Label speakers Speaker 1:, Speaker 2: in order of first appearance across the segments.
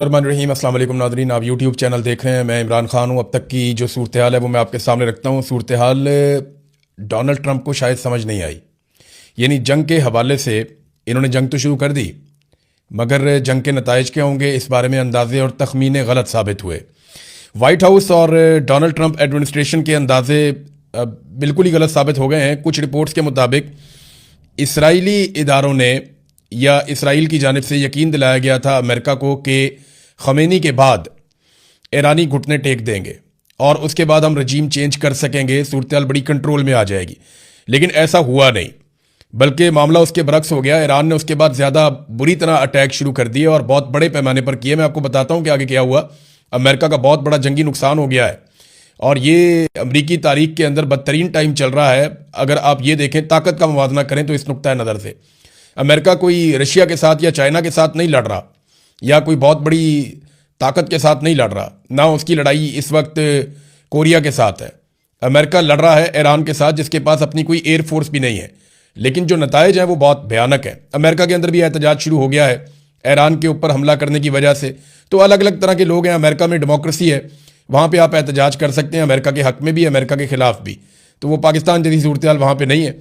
Speaker 1: रहीम अस्सलाम वालेकुम नादरीन, आप यूट्यूब चैनल देख रहे हैं। मैं इमरान खान हूँ। अब तक की जो सूरत हाल है वो मैं आपके सामने रखता हूँ। सूरत हाल डोनाल्ड ट्रंप को शायद समझ नहीं आई। यानी जंग के हवाले से इन्होंने जंग तो शुरू कर दी, मगर जंग के नताइज क्या होंगे इस बारे में अंदाजे और तखमीने गलत साबित हुए। वाइट हाउस और डोनाल्ड ट्रंप एडमिनिस्ट्रेशन के अंदाजे बिल्कुल ही गलत साबित हो गए हैं। कुछ रिपोर्ट्स के मुताबिक इसराइली इदारों ने या इसराइल की जानिब से यकीन दिलाया गया था अमेरिका को कि खमेनी के बाद ईरानी घुटने टेक देंगे और उसके बाद हम रजीम चेंज कर सकेंगे, सूरत हाल बड़ी कंट्रोल में आ जाएगी। लेकिन ऐसा हुआ नहीं, बल्कि मामला उसके बरक्स हो गया। ईरान ने उसके बाद ज़्यादा बुरी तरह अटैक शुरू कर दिए और बहुत बड़े पैमाने पर किए। मैं आपको बताता हूँ कि आगे क्या हुआ। अमेरिका का बहुत बड़ा जंगी नुकसान हो गया है और ये अमरीकी तारीख के अंदर बदतरीन टाइम चल रहा है। अगर आप ये देखें, ताकत का मुवाजना करें तो इस नुक्ता नज़र से अमेरिका कोई रशिया के साथ या चाइना के साथ नहीं लड़ रहा या कोई बहुत बड़ी ताकत के साथ नहीं लड़ रहा। ना उसकी लड़ाई इस वक्त कोरिया के साथ है। अमेरिका लड़ रहा है ईरान के साथ, जिसके पास अपनी कोई एयरफोर्स भी नहीं है। लेकिन जो नताइज हैं वो बहुत भयानक है। अमेरिका के अंदर भी एहतजाज शुरू हो गया है ईरान के ऊपर हमला करने की वजह से। तो अलग अलग तरह के लोग हैं। अमेरिका में डेमोक्रेसी है, वहाँ पर आप एहतजाज कर सकते हैं, अमेरिका के हक में भी, अमेरिका के खिलाफ भी। तो वो पाकिस्तान जैसी सूरत हाल वहाँ पर नहीं है,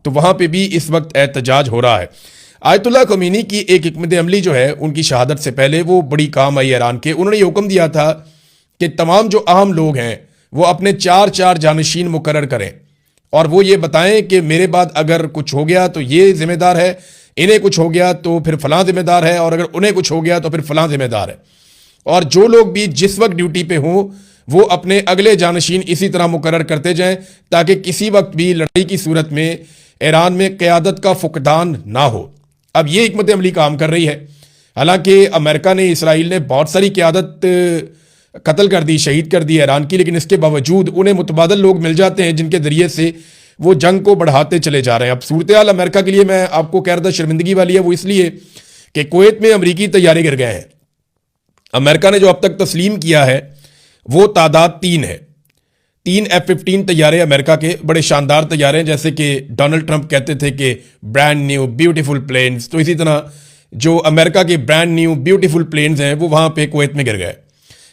Speaker 1: तो वहाँ पर भी इस वक्त एहतजाज हो रहा है। आयतुल्लाह खमीनी की एक हिकमत अमली जो है उनकी शहादत से पहले वो बड़ी काम आई ईरान के। उन्होंने ये हुक्म दिया था कि तमाम जो अहम लोग हैं वो अपने 4 जानशीन मुकर्रर करें और वो ये बताएं कि मेरे बाद अगर कुछ हो गया तो ये जिम्मेदार है, इन्हें कुछ हो गया तो फिर फलां जिम्मेदार है, और अगर उन्हें कुछ हो गया तो फिर फलां जिम्मेदार है। और जो लोग भी जिस वक्त ड्यूटी पे हों वो अपने अगले जानशीन इसी तरह मुकर्रर करते जाएं ताकि किसी वक्त भी लड़ाई की सूरत में ईरान में क़यादत का फुकदान ना हो। अब ये हिकमत अमली काम कर रही है। हालांकि अमेरिका ने, इसराइल ने बहुत सारी क़यादत कत्ल कर दी, शहीद कर दी ईरान की, लेकिन इसके बावजूद उन्हें मुतबादल लोग मिल जाते हैं जिनके ज़रिए से वो जंग को बढ़ाते चले जा रहे हैं। अब सूरत हाल अमेरिका के लिए मैं आपको कह रहा था शर्मिंदगी वाली है। वो इसलिए कि कुवैत में अमरीकी तैयारे गिर गए हैं। अमेरिका ने जो अब तक तस्लीम किया है वो तादाद 3 है। 3 F-15 तैयारे अमेरिका के, बड़े शानदार तैयारे हैं, जैसे कि डोनाल्ड ट्रंप कहते थे कि ब्रांड न्यू ब्यूटीफुल प्लेन्स। तो इसी तरह जो अमेरिका के ब्रांड न्यू ब्यूटीफुल प्लेन्स हैं वो वहाँ पे कुवैत में गिर गए।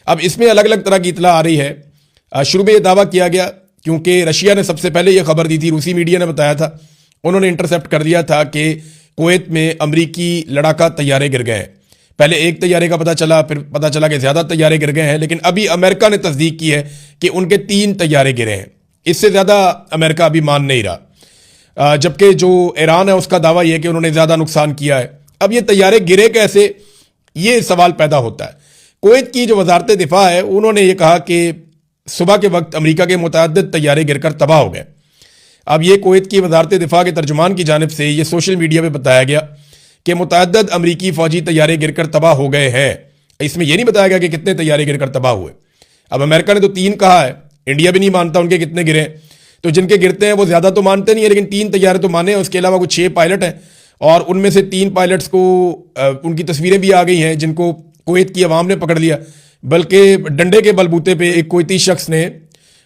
Speaker 1: अब इसमें अलग अलग तरह की इतला आ रही है। शुरू में ये दावा किया गया क्योंकि रशिया ने सबसे पहले ये खबर दी थी, रूसी मीडिया ने बताया था, उन्होंने इंटरसेप्ट कर दिया था कि कुवैत में अमरीकी लड़ाका तैयारे गिर गए हैं। पहले एक तैयारे का पता चला, फिर पता चला कि ज़्यादा तैयारे गिर गए हैं, लेकिन अभी अमेरिका ने तस्दीक की है कि उनके 3 तैयारे गिरे हैं। इससे ज़्यादा अमेरिका अभी मान नहीं रहा। जबकि जो ईरान है उसका दावा यह है कि उन्होंने ज़्यादा नुकसान किया है। अब ये तैयारे गिरे कैसे, ये सवाल पैदा होता है। कुवैत की जो वजारत दिफा है उन्होंने ये कहा कि सुबह के वक्त अमेरिका के मुतअद्दिद तैयारे गिरकर तबाह हो गए। अब ये कुवैत की वजारत दिफा के तर्जुमान की जानिब से ये सोशल मीडिया पर बताया गया कि मुतअद्दिद अमरीकी फौजी तैयारे गिरकर तबाह हो गए हैं। इसमें यह नहीं बताया गया कि कितने तैयारे गिरकर तबाह हुए। अब अमेरिका ने तो 3 कहा है, इंडिया भी नहीं मानता उनके कितने गिरे। तो जिनके गिरते हैं वो ज़्यादा तो मानते नहीं है, लेकिन 3 तैयारे तो माने। उसके अलावा कुछ 6 पायलट हैं और उनमें से 3 पायलट्स को उनकी तस्वीरें भी आ गई हैं जिनको कुवैत की अवाम ने पकड़ लिया। बल्कि डंडे के बलबूते पे एक कुवैती शख्स ने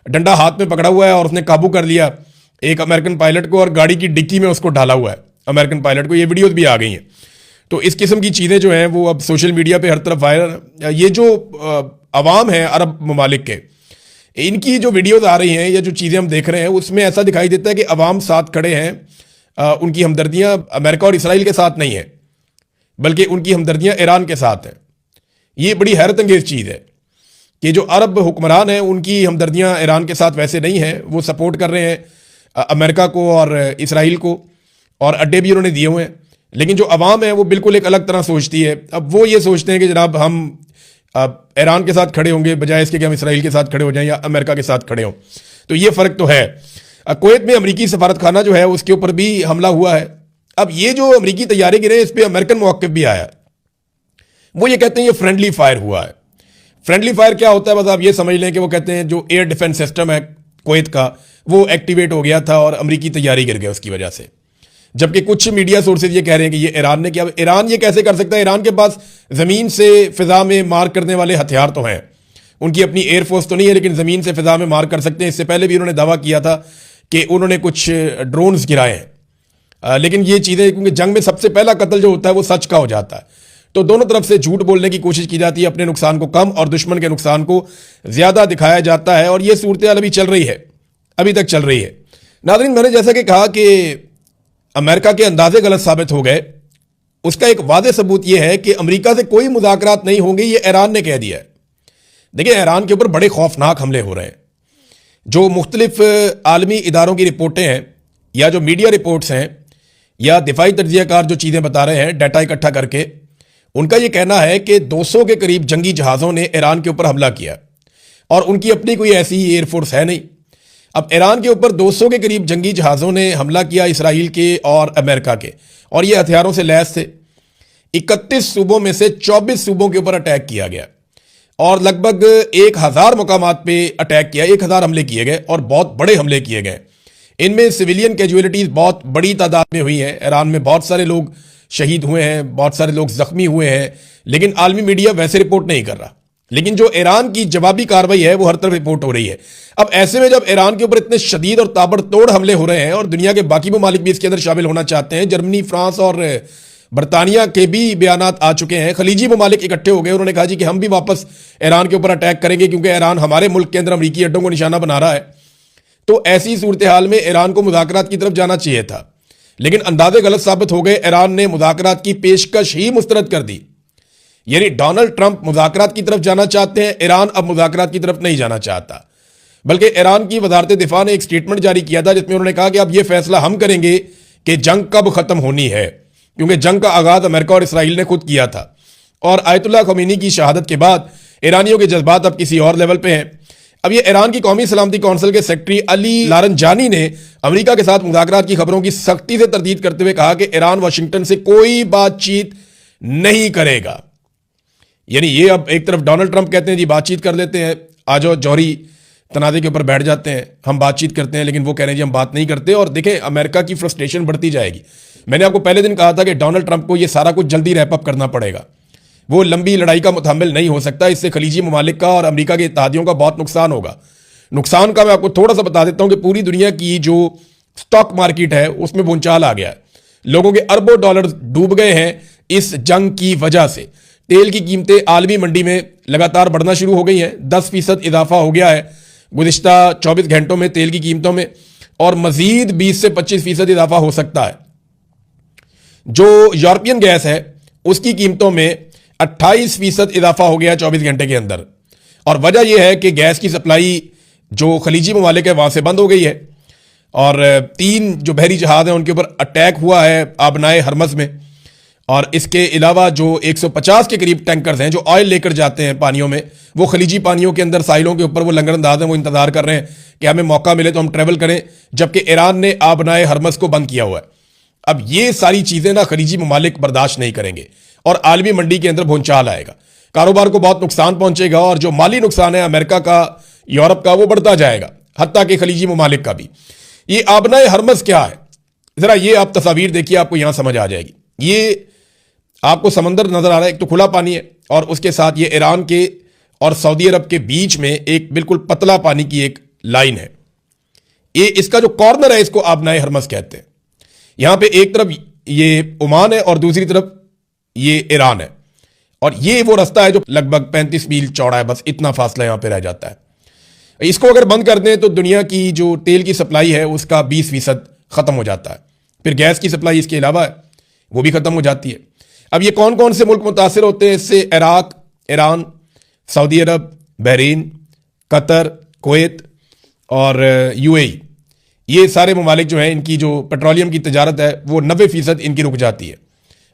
Speaker 1: डंडा हाथ में पकड़ा हुआ है और उसने काबू कर लिया एक अमेरिकन पायलट को और गाड़ी की डिक्की में उसको ढाला हुआ है अमेरिकन पायलट को। ये वीडियोस भी आ गई हैं। तो इस किस्म की चीज़ें जो हैं वो अब सोशल मीडिया पे हर तरफ वायरल। ये जो अवाम है अरब ममालिक के, इनकी जो वीडियोस आ रही हैं या जो चीज़ें हम देख रहे हैं उसमें ऐसा दिखाई देता है कि अवाम साथ खड़े हैं। उनकी हमदर्दियाँ अमेरिका और इसराइल के साथ नहीं है, बल्कि उनकी हमदर्दियाँ ईरान के साथ हैं। ये बड़ी हैरत अंगेज़ चीज़ है कि जो अरब हुक्मरान हैं उनकी हमदर्दियाँ ईरान के साथ वैसे नहीं हैं। वो सपोर्ट कर रहे हैं अमेरिका को और इसराइल को, और अड्डे भी उन्होंने दिए हुए हैं। लेकिन जो अवाम है वो बिल्कुल एक अलग तरह सोचती है। अब वो ये सोचते हैं कि जनाब हम ईरान के साथ खड़े होंगे बजाय इसके कि हम इसराइल के साथ खड़े हो जाएं या अमेरिका के साथ खड़े हों। तो ये फ़र्क तो है। कुवैत में अमरीकी सफारत खाना जो है उसके ऊपर भी हमला हुआ है। अब ये जो अमरीकी तैयारे गिरे इस पर अमेरिकन मौक़िफ़ भी आया। वो ये कहते हैं ये फ्रेंडली फायर हुआ है। फ्रेंडली फायर क्या होता है, बस आप ये समझ लें कि वो कहते हैं जो एयर डिफेंस सिस्टम है कुवैत का वो एक्टिवेट हो गया था और अमरीकी तैयारी गिर गया उसकी वजह से। जबकि कुछ मीडिया सोर्सेज ये कह रहे हैं कि ये ईरान ने किया। ईरान ये कैसे कर सकता है? ईरान के पास ज़मीन से फ़िज़ा में मार करने वाले हथियार तो हैं, उनकी अपनी एयरफोर्स तो नहीं है, लेकिन ज़मीन से फ़िज़ा में मार कर सकते हैं। इससे पहले भी उन्होंने दावा किया था कि उन्होंने कुछ ड्रोन्स गिराए हैं। लेकिन ये चीज़ें, क्योंकि जंग में सबसे पहला कत्ल जो होता है वो सच का हो जाता है। तो दोनों तरफ से झूठ बोलने की कोशिश की जाती है, अपने नुकसान को कम और दुश्मन के नुकसान को ज्यादा दिखाया जाता है, और यह सूरत हाल अभी चल रही है, अभी तक चल रही है। नाज़रीन, मैंने जैसा कि कहा कि अमेरिका के अंदाजे गलत साबित हो गए, उसका एक वादे सबूत यह है कि अमेरिका से कोई मुज़ाकरात नहीं होंगे, ये ईरान ने कह दिया है। देखिए, ईरान के ऊपर बड़े खौफनाक हमले हो रहे हैं। जो मुख्तलिफ आलमी इदारों की रिपोर्टें हैं, या जो मीडिया रिपोर्ट्स हैं, या दिफाई तज्जियाकार जो चीज़ें बता रहे हैं डाटा इकट्ठा करके, उनका यह कहना है कि 200 के करीब जंगी जहाज़ों ने ईरान के ऊपर हमला किया, और उनकी अपनी कोई ऐसी एयरफोर्स है नहीं। अब ईरान के ऊपर 200 के करीब जंगी जहाज़ों ने हमला किया, इसराइल के और अमेरिका के, और ये हथियारों से लैस थे। 31 सूबों में से 24 सूबों के ऊपर अटैक किया गया, और लगभग 1000 मुकामात पे अटैक किया, 1000 हमले किए गए, और बहुत बड़े हमले किए गए। इनमें सिविलियन कैजुअलिटीज बहुत बड़ी तादाद में हुई हैं। ईरान में बहुत सारे लोग शहीद हुए हैं, बहुत सारे लोग जख्मी हुए हैं, लेकिन आलमी मीडिया वैसे रिपोर्ट नहीं कर रहा। लेकिन जो ईरान की जवाबी कार्रवाई है वो हर तरफ रिपोर्ट हो रही है। अब ऐसे में जब ईरान के ऊपर इतने शदीद और ताबड़तोड़ हमले हो रहे हैं, और दुनिया के बाकी ममालिक भी इसके अंदर शामिल होना चाहते हैं, जर्मनी, फ्रांस और बरतानिया के भी बयानात आ चुके हैं, खलीजी ममालिक इकट्ठे हो गए, उन्होंने कहा जी कि हम भी वापस ईरान के ऊपर अटैक करेंगे, क्योंकि ईरान हमारे मुल्क के अंदर अमरीकी अड्डों को निशाना बना रहा है। तो ऐसी सूरत हाल में ईरान को मुज़ाकरात की तरफ जाना चाहिए था, लेकिन अंदाजे गलत साबित हो गए। ईरान ने मुज़ाकरात की पेशकश ही मुस्तरद कर दी। यानी डोनाल्ड ट्रंप मुज़ाकरात की तरफ जाना चाहते हैं, ईरान अब मुज़ाकरात की तरफ नहीं जाना चाहता। बल्कि ईरान की वज़ारत दिफा ने एक स्टेटमेंट जारी किया था, जिसमें उन्होंने कहा कि अब यह फैसला हम करेंगे कि जंग कब खत्म होनी है, क्योंकि जंग का आगाज अमेरिका और इसराइल ने खुद किया था। और आयतुल्लाह खमीनी की शहादत के बाद ईरानियों के जज्बात अब किसी और लेवल पे हैं। अब ये ईरान की कौमी सलामती कौंसिल के सेक्रेटरी अली लारंजानी ने अमेरिका के साथ मुज़ाकरात की खबरों की सख्ती से तरदीद करते हुए कहा कि ईरान वाशिंगटन से कोई बातचीत नहीं करेगा। यानी ये अब एक तरफ डोनाल्ड ट्रंप कहते हैं जी बातचीत कर लेते हैं, आ जाओ जौहरी तनाज़े के ऊपर बैठ जाते हैं, हम बातचीत करते हैं, लेकिन वो कह रहे हैं जी हम बात नहीं करते। और देखें, अमेरिका की फ्रस्ट्रेशन बढ़ती जाएगी। मैंने आपको पहले दिन कहा था कि डोनाल्ड ट्रंप को ये सारा कुछ जल्दी रैप अप करना पड़ेगा, वो लंबी लड़ाई का मुतहम्मिल नहीं हो सकता। इससे खलीजी ममालिक का और अमेरिका के इत्तेहादियों का बहुत नुकसान होगा। नुकसान का मैं आपको थोड़ा सा बता देता हूं कि पूरी दुनिया की जो स्टॉक मार्केट है उसमें भूचाल आ गया है। लोगों के अरबों डॉलर डूब गए हैं इस जंग की वजह से। तेल की कीमतें आलमी मंडी में लगातार बढ़ना शुरू हो गई हैं, 10% इजाफा हो गया है गुज़िश्ता 24 घंटों में तेल की कीमतों में, और मजीद 20 से 25% इजाफा हो सकता है। जो यूरोपियन गैस है उसकी कीमतों में 28% इजाफा हो गया 24 घंटे के अंदर। और वजह यह है कि गैस की सप्लाई जो खलीजी ममालिक है वहां से बंद हो गई है, और 3 जो बहरी जहाज हैं उनके ऊपर अटैक हुआ है आबनाए हरमज में। और इसके अलावा जो 150 के करीब टैंकर्स हैं जो ऑयल लेकर जाते हैं पानियों में, वो खलीजी पानियों के अंदर साहिलों के ऊपर वो लंगरअंदाज हैं, वो इंतजार कर रहे हैं कि हमें मौका मिले तो हम ट्रेवल करें, जबकि ईरान ने आबनाए हरमज को बंद किया हुआ है। अब ये सारी चीजें ना खलीजी ममालिक बर्दाश्त नहीं करेंगे, और आलमी मंडी के अंदर भूचाल आएगा, कारोबार को बहुत नुकसान पहुंचेगा, और जो माली नुकसान है अमेरिका का, यूरोप का, वो बढ़ता जाएगा, हत्ता कि खलीजी ममालिक का भी। ये आबनाए हरमज क्या है, जरा ये आप तस्वीर देखिए, आपको यहां समझ आ जाएगी। ये आपको समंदर नजर आ रहा है, एक तो खुला पानी है, और उसके साथ ये ईरान के और सऊदी अरब के बीच में एक बिल्कुल पतला पानी की एक लाइन है। ये इसका जो कॉर्नर है इसको आबनाए हरमज कहते हैं। यहां पे एक तरफ ये ओमान है और दूसरी तरफ ये ईरान है, और ये वो रास्ता है जो लगभग 35 मील चौड़ा है, बस इतना फासला यहां पे रह जाता है। इसको अगर बंद कर दें तो दुनिया की जो तेल की सप्लाई है उसका 20% खत्म हो जाता है। फिर गैस की सप्लाई इसके अलावा है, वो भी खत्म हो जाती है। अब ये कौन कौन से मुल्क मुतासिर होते हैं इससे? इराक, ईरान, सऊदी अरब, बहरीन, कतर, कुवैत और यूएई। ये सारे ममालिक जो हैं इनकी जो पेट्रोलियम की तजारत है वो 90% इनकी रुक जाती है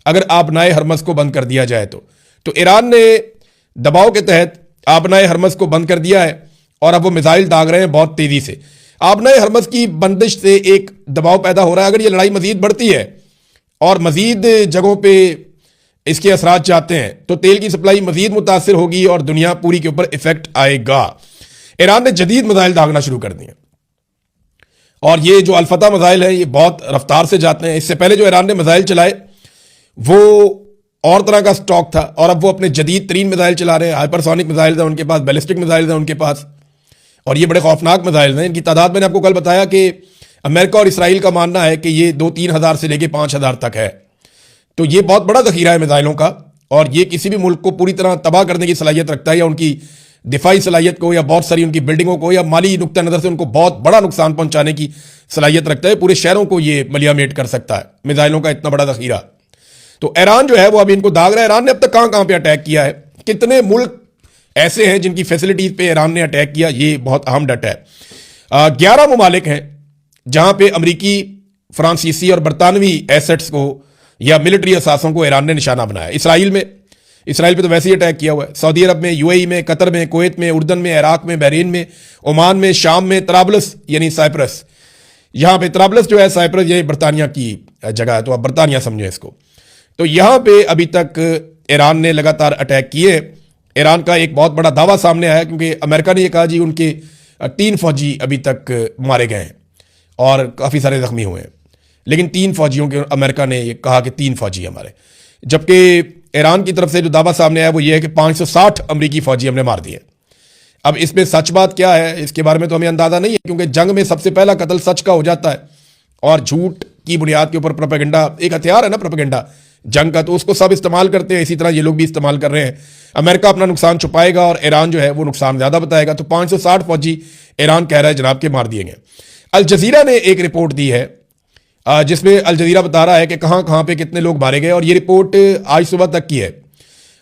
Speaker 1: अगर आबनाए हरमज को बंद कर दिया जाए तो ईरान ने दबाव के तहत आबनाए हरमज को बंद कर दिया है, और अब वो मिसाइल दाग रहे हैं बहुत तेजी से। आबनाए हरमज की बंदिश से एक दबाव पैदा हो रहा है, अगर ये लड़ाई मजीद बढ़ती है और मजीद जगहों पे इसके असरात जाते हैं तो तेल की सप्लाई मजीद मुतासिर होगी और दुनिया पूरी के ऊपर इफेक्ट आएगा। ईरान ने जदीद मिसाइल दागना शुरू कर दिए, और ये जो अल-फतह मिसाइल है ये बहुत रफ्तार से जाते हैं। इससे पहले जो ईरान ने मिसाइल चलाए वो और तरह का स्टॉक था, और अब वो अपने जदीद तरीन मिसाइल चला रहे हैं। हाइपरसोनिक मिसाइल है उनके पास, बैलिस्टिक मिसाइल है उनके पास, और ये बड़े खौफनाक मिसाइल हैं। इनकी तादाद मैंने आपको कल बताया कि अमेरिका और इसराइल का मानना है कि ये 2-3 हज़ार से लेके 5,000 तक है। तो ये बहुत बड़ा जखीरा है मिसाइलों का, और ये किसी भी मुल्क को पूरी तरह तबाह करने की सलाहियत रखता है, या उनकी दिफाई सलाहियत को, या बहुत सारी उनकी बिल्डिंगों को, या माली नुक्ता नज़र से उनको बहुत बड़ा नुकसान पहुंचाने की सलाहियत रखता है। पूरे शहरों को ये मलियामेट कर सकता है, मिसाइलों का इतना बड़ा ज़ख़ीरा। तो ईरान जो है वो अभी इनको दाग रहा है। ईरान ने अब तक कहाँ कहाँ पे अटैक किया है, कितने मुल्क ऐसे हैं जिनकी फैसिलिटीज पे ईरान ने अटैक किया, ये बहुत अहम डाटा है। 11 ममालिक हैं जहां पे अमरीकी, फ्रांसीसी और बरतानवी एसेट्स को या मिलिट्री असासों को ईरान ने निशाना बनाया। इसराइल पे तो वैसे ही अटैक किया हुआ है। सऊदी अरब में, यूएई में, कतर में, कुवैत में, उर्दन में, इराक में, बहरीन में, ओमान में, शाम में, तराबलस यानी साइप्रस, यहां पे तराबलस जो है साइप्रस, ये बरतानिया की जगह है, तो आप बरतानिया समझो इसको। तो यहां पे अभी तक ईरान ने लगातार अटैक किए। ईरान का एक बहुत बड़ा दावा सामने आया, क्योंकि अमेरिका ने यह कहा जी उनके 3 फौजी अभी तक मारे गए हैं और काफ़ी सारे जख्मी हुए हैं, लेकिन 3 फौजियों के अमेरिका ने यह कहा कि 3 फौजी हमारे, जबकि ईरान की तरफ से जो दावा सामने आया वो ये है कि 560 अमरीकी फौजी हमने मार दिए। अब इसमें सच बात क्या है, इसके बारे में तो हमें अंदाजा नहीं है, क्योंकि जंग में सबसे पहला कत्ल सच का हो जाता है, और झूठ की बुनियाद के ऊपर प्रोपेगेंडा एक हथियार है ना, प्रोपेगेंडा जंग का, तो उसको सब इस्तेमाल करते हैं। इसी तरह ये लोग भी इस्तेमाल कर रहे हैं। अमेरिका अपना नुकसान छुपाएगा और ईरान जो है वो नुकसान ज्यादा बताएगा। तो 560 फौजी ईरान कह रहा है जनाब के मार दिए गए। अल जजीरा ने एक रिपोर्ट दी है जिसमें अल जजीरा बता रहा है कि कहां कहां पे कितने लोग मारे गए, और ये रिपोर्ट आज सुबह तक की है,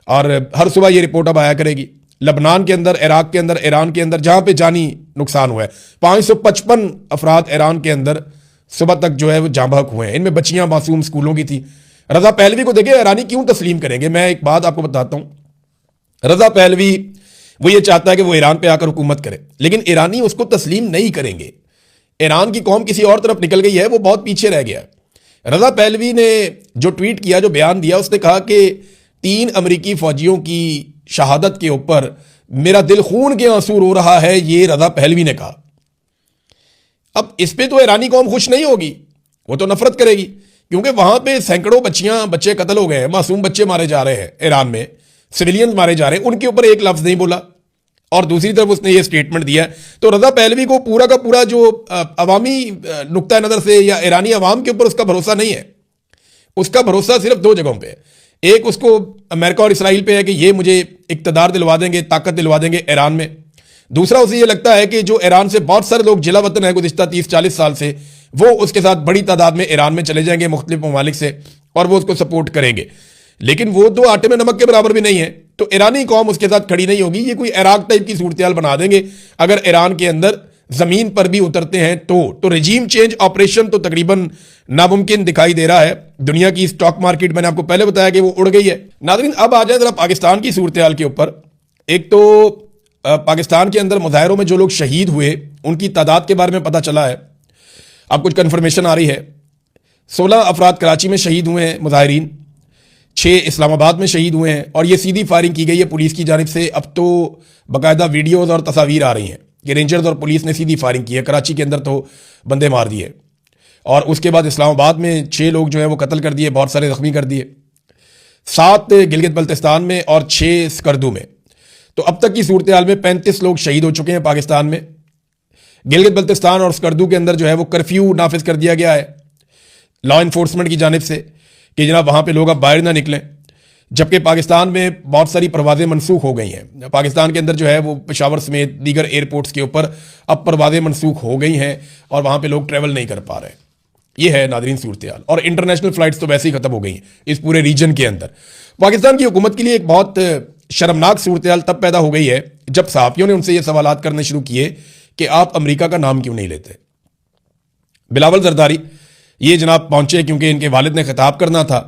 Speaker 1: और हर सुबह ये रिपोर्ट अब आया करेगी। लबनान के अंदर, इराक के अंदर, ईरान के अंदर जहां पे जानी नुकसान हुआ है, 555 अफराद ईरान के अंदर सुबह तक जो है वो जाँ बहक हुए हैं। इनमें बच्चियां मासूम स्कूलों की थी। रजा पहलवी को देखिए, ईरानी क्यों तस्लीम करेंगे। मैं एक बात आपको बताता हूं, रजा पहलवी वो ये चाहता है कि वो ईरान पे आकर हुकूमत करे, लेकिन ईरानी उसको तस्लीम नहीं करेंगे। ईरान की कौम किसी और तरफ निकल गई है, वो बहुत पीछे रह गया है। रजा पहलवी ने जो ट्वीट किया, जो बयान दिया, उसने कहा कि 3 अमरीकी फौजियों की शहादत के ऊपर मेरा दिल खून के आंसू रो रहा है, ये रजा पहलवी ने कहा। अब इस पे तो ईरानी कौम खुश नहीं होगी, वो तो नफरत करेगी, क्योंकि वहां पे सैकड़ों बच्चे कत्ल हो गए हैं, मासूम बच्चे मारे जा रहे हैं, ईरान में सिविलियंस मारे जा रहे हैं, उनके ऊपर एक लफ्ज नहीं बोला। और दूसरी तरफ उसने ये स्टेटमेंट दिया। तो रजा पहलवी को पूरा का पूरा जो अवामी नुक्ता नज़र से या ईरानी अवाम के ऊपर उसका भरोसा नहीं है। उसका भरोसा सिर्फ 2 जगहों पे है। एक, उसको अमेरिका और इसराइल पे है कि ये मुझे इक्तदार दिलवा देंगे, ताकत दिलवा देंगे ईरान में। दूसरा, उसे ये लगता है कि जो ईरान से बहुत सारे लोग जिला वतन है गुज़िश्ता 30-40 साल से, वो उसके साथ बड़ी तादाद में ईरान में चले जाएंगे मुख्तलिफ ममालिक से, और वो उसको सपोर्ट करेंगे। लेकिन वो तो आटे में नमक के बराबर भी नहीं है, तो ईरानी कौम उसके साथ खड़ी नहीं होगी। ये कोई इराक टाइप की सूरत बना देंगे अगर ईरान के अंदर जमीन पर भी उतरते हैं तो रेजीम चेंज ऑपरेशन तो तकरीबन नामुमकिन दिखाई दे रहा है। दुनिया की स्टॉक मार्केट, मैंने आपको पहले बताया कि वो उड़ गई है। नाज़रीन, अब आ जाए जरा पाकिस्तान की सूरत हाल के ऊपर। एक तो पाकिस्तान के अंदर मुजाहिरों में जो लोग शहीद हुए उनकी तादाद के बारे में पता चला है। अब कुछ कन्फर्मेशन आ रही है। 16 अफराद कराची में शहीद हुए हैं मुजाहिरीन, 6 इस्लामाबाद में शहीद हुए हैं, और ये सीधी फायरिंग की गई है पुलिस की जानिब से। अब तो बाकायदा वीडियोज़ और तस्वीर आ रही हैं कि रेंजर्स और पुलिस ने सीधी फायरिंग की है। कराची के अंदर तो बंदे मार दिए, और उसके बाद इस्लामाबाद में 6 लोग जो है वो कत्ल कर दिए, बहुत सारे जख्मी कर दिए, 7 गिलगित बल्तिस्तान में और 6 स्कर्दू में। तो अब तक की सूरत हाल में 35 लोग शहीद हो चुके हैं पाकिस्तान में। गिलगित बल्तिस्तान और स्कर्दू के अंदर जो है वो कर्फ्यू नाफिज कर दिया गया है लॉ इन्फोर्समेंट की जानिब से कि जनाब वहाँ पे लोग अब बाहर ना निकलें, जबकि पाकिस्तान में बहुत सारी परवाज़ें मनसूख हो गई हैं। पाकिस्तान के अंदर जो है वो पेशावर समेत दीगर एयरपोर्ट्स के ऊपर अब परवाज़ें मनसूख हो गई हैं और वहाँ पे लोग ट्रैवल नहीं कर पा रहे। ये है नादरीन सूरत हाल, और इंटरनेशनल फ़्लाइट्स तो वैसे ही ख़त्म हो गई हैं इस पूरे रीजन के अंदर। पाकिस्तान की हुकूमत के लिए एक बहुत शर्मनाक सूरत हाल तब पैदा हो गई है जब सहाफ़ियों ने उनसे ये सवालात करने शुरू किए कि आप अमेरिका का नाम क्यों नहीं लेते। बिलावल जरदारी ये जनाब पहुंचे क्योंकि इनके वालिद ने खिताब करना था,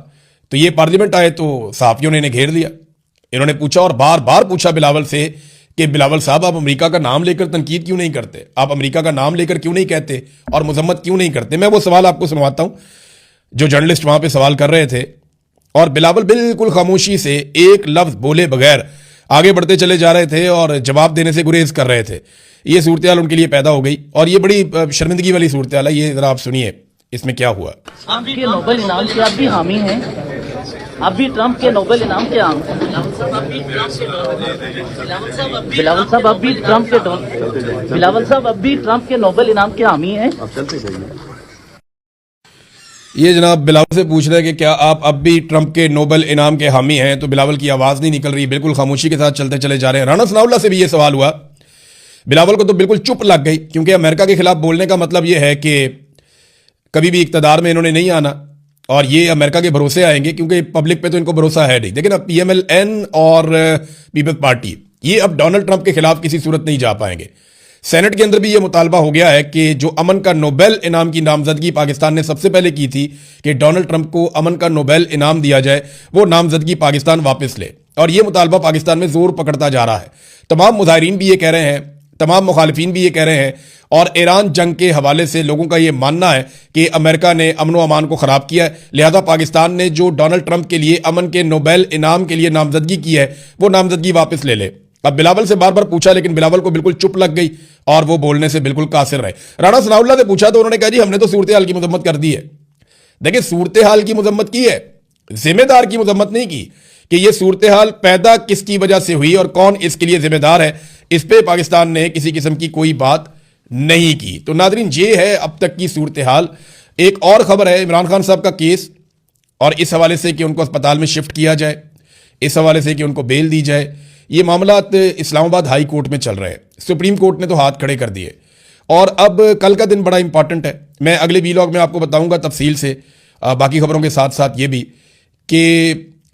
Speaker 1: तो ये पार्लियामेंट आए तो सहाफ़ियों ने इन्हें घेर लिया। इन्होंने पूछा और बार बार पूछा बिलावल से कि बिलावल साहब, आप अमेरिका का नाम लेकर तनकीद क्यों नहीं करते, आप अमेरिका का नाम लेकर क्यों नहीं कहते और मजम्मत क्यों नहीं करते। मैं वो सवाल आपको सुनवाता हूँ जो जर्नलिस्ट वहाँ पर सवाल कर रहे थे, और बिलावल बिल्कुल खामोशी से एक लफ्ज़ बोले बगैर आगे बढ़ते चले जा रहे थे और जवाब देने से गुरेज कर रहे थे। ये सूरत हाल उनके लिए पैदा हो गई, और ये बड़ी शर्मिंदगी वाली सूरत हाल है। ये ज़रा आप सुनिए इसमें क्या हुआ।
Speaker 2: आपके नोबेल इनाम के आप भी हामी हैं, आप भी ट्रंप के नोबेल इनाम के हामी। बिलावल साहब अब भी ट्रंप के नोबेल इनाम के हामी हैं।
Speaker 1: ये जनाब बिलावल से पूछ रहे हैं कि क्या आप अब भी ट्रंप के नोबेल इनाम के हामी हैं, तो बिलावल की आवाज़ नहीं निकल रही, बिल्कुल खामोशी के साथ चलते चले जा रहे हैं। राना सनाउल्लाह से भी ये सवाल हुआ, बिलावल को तो बिल्कुल चुप लग गई, क्योंकि अमेरिका के खिलाफ बोलने का मतलब ये है कि कभी भी इक़्तिदार में इन्होंने नहीं आना और ये अमेरिका के भरोसे आएंगे, क्योंकि पब्लिक पे तो इनको भरोसा है नहीं। लेकिन अब PMLN और पीपल्स पार्टी ये अब डोनाल्ड ट्रंप के खिलाफ किसी सूरत नहीं जा पाएंगे। सेनेट के अंदर भी ये मुतालबा हो गया है कि जो अमन का नोबेल इनाम की नामजदगी पाकिस्तान ने सबसे पहले की थी कि डोनाल्ड ट्रंप को अमन का नोबेल इनाम दिया जाए, वो नामजदगी पाकिस्तान वापस ले। और ये मुतालबा पाकिस्तान में जोर पकड़ता जा रहा है। तमाम मुजाहिरीन भी ये कह रहे हैं, तमाम मुखालिफिन भी ये कह रहे हैं, और ईरान जंग के हवाले से लोगों का ये मानना है कि अमेरिका ने अमन व अमान को ख़राब किया है, लिहाजा पाकिस्तान ने जो डोनाल्ड ट्रंप के लिए अमन के नोबेल इनाम के लिए नामजदगी की है वो नामजदगी वापस ले ले। अब बिलावल से बार बार पूछा, लेकिन बिलावल को बिल्कुल चुप लग गई और वो बोलने से बिल्कुल कासिर रहे। राना सनाउल्लाह से पूछा तो उन्होंने कहा जी हमने तो सूरत हाल की मजम्मत कर दी है। देखिए, सूरत हाल की मजम्मत की है, जिम्मेदार की मजम्मत नहीं की कि ये सूरत हाल पैदा किसकी वजह से हुई और कौन इसके लिए जिम्मेदार है। इस पर पाकिस्तान ने किसी किस्म की कोई बात नहीं की। तो नादरीन, ये है अब तक की सूरत हाल। एक और खबर है इमरान खान साहब का केस, और इस हवाले से कि उनको अस्पताल में शिफ्ट किया जाए, इस हवाले से कि उनको बेल दी जाए। ये मामलात इस्लामाबाद हाई कोर्ट में चल रहे हैं। सुप्रीम कोर्ट ने तो हाथ खड़े कर दिए, और अब कल का दिन बड़ा इंपॉर्टेंट है। मैं अगले वीलॉग में आपको बताऊंगा तफसील से, बाकी खबरों के साथ साथ ये भी कि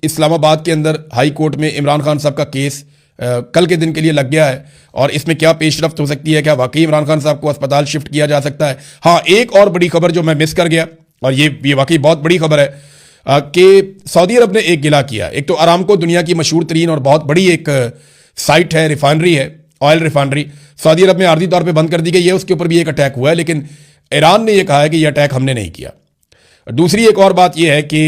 Speaker 1: इस्लामाबाद के अंदर हाई कोर्ट में इमरान खान साहब का केस कल के दिन के लिए लग गया है, और इसमें क्या पेशरफ्त हो सकती है, क्या वाकई इमरान खान साहब को अस्पताल शिफ्ट किया जा सकता है। हाँ, एक और बड़ी खबर जो मैं मिस कर गया, और ये वाकई बहुत बड़ी खबर है कि सऊदी अरब ने एक गिला किया। एक तो अरामको दुनिया की मशहूर तरीन और बहुत बड़ी एक साइट है, रिफाइनरी है, ऑयल रिफाइनरी, सऊदी अरब में आर्जी तौर पे बंद कर दी गई है। उसके ऊपर भी एक अटैक हुआ है, लेकिन ईरान ने यह कहा है कि यह अटैक हमने नहीं किया। दूसरी एक और बात यह है कि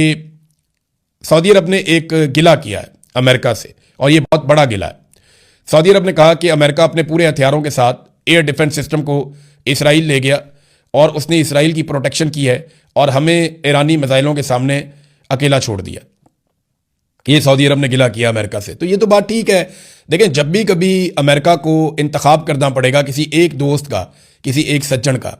Speaker 1: सऊदी अरब ने एक गिला किया है अमेरिका से, और यह बहुत बड़ा गिला है। सऊदी अरब ने कहा कि अमेरिका अपने पूरे हथियारों के साथ एयर डिफेंस सिस्टम को इसराइल ले गया, और उसने इसराइल की प्रोटेक्शन की है, और हमें ईरानी मिसाइलों के सामने अकेला छोड़ दिया। ये सऊदी अरब ने गिला किया अमेरिका से। तो ये तो बात ठीक है। देखें, जब भी कभी अमेरिका को इंतखाब करना पड़ेगा किसी एक दोस्त का, किसी एक सज्जन का,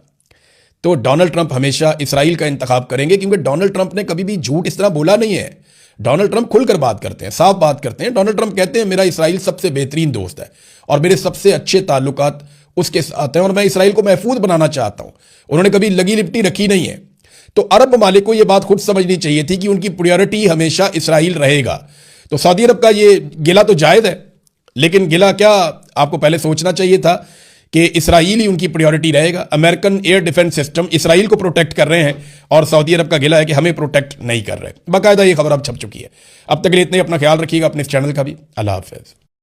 Speaker 1: तो डोनाल्ड ट्रंप हमेशा इसराइल का इंतखाब करेंगे, क्योंकि डोनाल्ड ट्रंप ने कभी भी झूठ इस तरह बोला नहीं है। डोनाल्ड ट्रंप खुलकर बात करते हैं, साफ बात करते हैं। डोनाल्ड ट्रंप कहते हैं मेरा इसराइल सबसे बेहतरीन दोस्त है और मेरे सबसे अच्छे ताल्लुकात उसके साथ हैं, और मैं इसराइल को महफूज बनाना चाहता हूं। उन्होंने कभी लगी लिपटी रखी नहीं है। तो अरब ममालिक को यह बात खुद समझनी चाहिए थी कि उनकी प्रायोरिटी हमेशा इसराइल रहेगा। तो सऊदी अरब का ये गिला तो जायज़ है, लेकिन गिला क्या, आपको पहले सोचना चाहिए था कि इसराइल ही उनकी प्रायोरिटी रहेगा। American air defence system Israel को प्रोटेक्ट कर रहे हैं, और सऊदी अरब का गिला है कि हमें प्रोटेक्ट नहीं कर रहे। बाकायदा ये खबर अब छप चुकी है। अब तक के लिए इतने, अपना ख्याल रखिएगा, अपने इस चैनल का भी। अल्लाह हाफ़िज़।